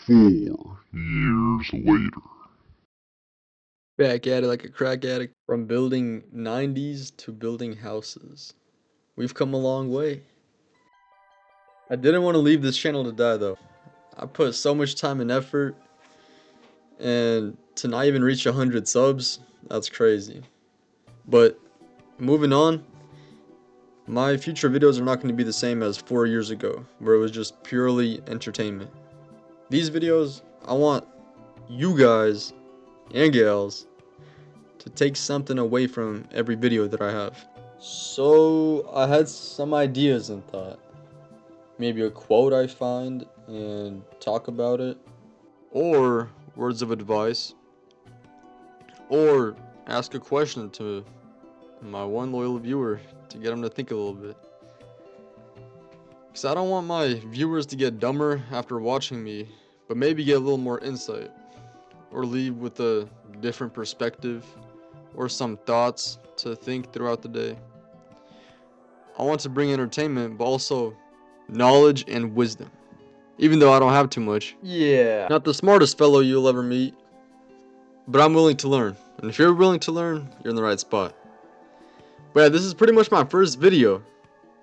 4 years later. Back at it like a crack addict. From building 90s to building houses. We've come a long way. I didn't want to leave this channel to die though. I put so much time and effort, and to not even reach 100 subs, that's crazy. But moving on, my future videos are not going to be the same as 4 years ago, where it was just purely entertainment. These videos, I want you guys and gals to take something away from every video that I have. So I had some ideas in thought. Maybe a quote I find and talk about it, or words of advice, or ask a question to my one loyal viewer to get them to think a little bit. Because I don't want my viewers to get dumber after watching me, but maybe get a little more insight, or leave with a different perspective, or some thoughts to think throughout the day. I want to bring entertainment, but also knowledge and wisdom. Even though I don't have too much. Yeah. Not the smartest fellow you'll ever meet, but I'm willing to learn. And if you're willing to learn, you're in the right spot. But yeah, this is pretty much my first video.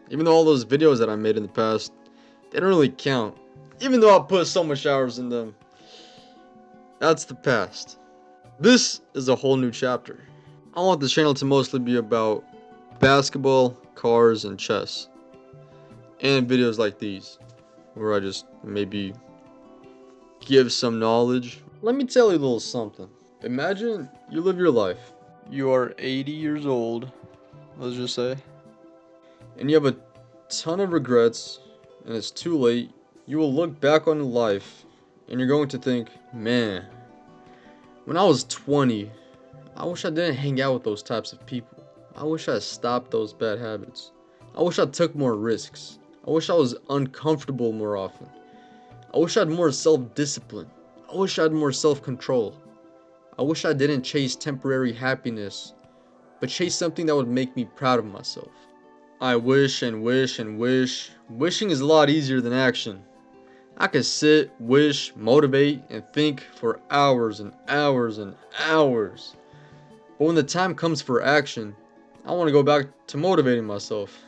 Even though all those videos that I made in the past, they don't really count. Even though I put so much hours in them. That's the past. This is a whole new chapter. I want this channel to mostly be about basketball, cars, and chess. And videos like these, where I just maybe give some knowledge. Let me tell you a little something. Imagine you live your life. You are 80 years old, let's just say. And you have a ton of regrets, and it's too late. You will look back on life, and you're going to think, man, when I was 20, I wish I didn't hang out with those types of people. I wish I stopped those bad habits. I wish I took more risks. I wish I was uncomfortable more often. I wish I had more self-discipline. I wish I had more self-control. I wish I didn't chase temporary happiness, but chase something that would make me proud of myself. I wish and wish and wish. Wishing is a lot easier than action. I could sit, wish, motivate, and think for hours and hours and hours. But when the time comes for action, I want to go back to motivating myself.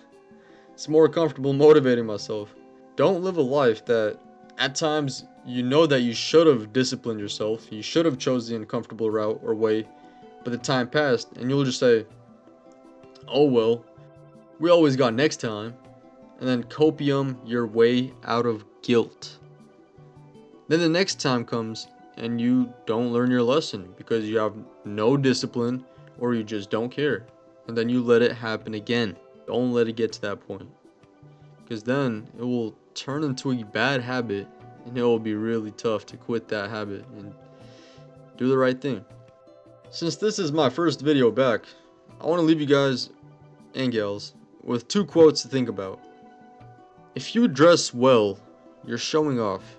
It's more comfortable motivating myself. Don't live a life that at times you know that you should have disciplined yourself, you should have chose the uncomfortable route or way, but the time passed and you'll just say, oh well, we always got next time, and then copium your way out of guilt. Then the next time comes and you don't learn your lesson because you have no discipline or you just don't care, and then you let it happen again. Don't let it get to that point, because then it will turn into a bad habit and it will be really tough to quit that habit and do the right thing. Since this is my first video back, I want to leave you guys and gals with 2 quotes to think about. If you dress well, you're showing off.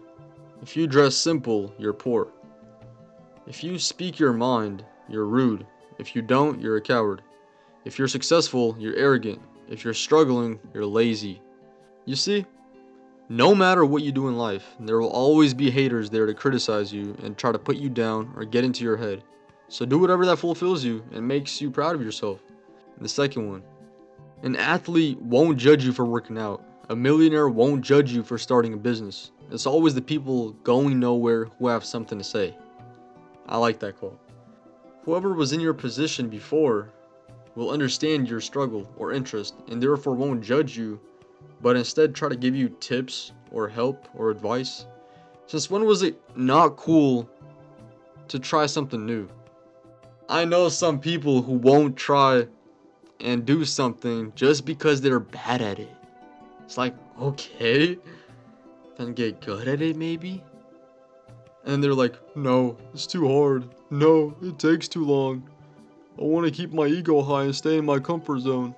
If you dress simple, you're poor. If you speak your mind, you're rude. If you don't, you're a coward. If you're successful, you're arrogant. If you're struggling, you're lazy. You see, no matter what you do in life, there will always be haters there to criticize you and try to put you down or get into your head. So do whatever that fulfills you and makes you proud of yourself. And the second one, an athlete won't judge you for working out. A millionaire won't judge you for starting a business. It's always the people going nowhere who have something to say. I like that quote. Whoever was in your position before will understand your struggle or interest and therefore won't judge you, but instead try to give you tips or help or advice. Since when was it not cool to try something new? I know some people who won't try and do something just because they're bad at it. It's like, okay, then get good at it maybe? And they're like, no, it's too hard. No, it takes too long. I want to keep my ego high and stay in my comfort zone.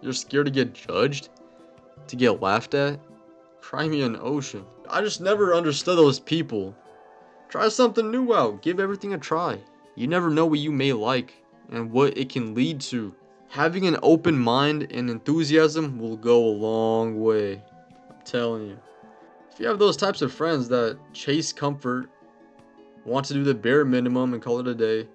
You're scared to get judged? To get laughed at? Cry me an ocean. I just never understood those people. Try something new out. Give everything a try. You never know what you may like and what it can lead to. Having an open mind and enthusiasm will go a long way. I'm telling you. If you have those types of friends that chase comfort, want to do the bare minimum and call it a day,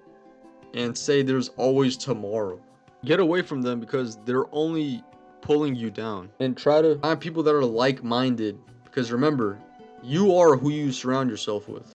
and say there's always tomorrow, get away from them because they're only pulling you down. And try to find people that are like-minded, because remember, you are who you surround yourself with.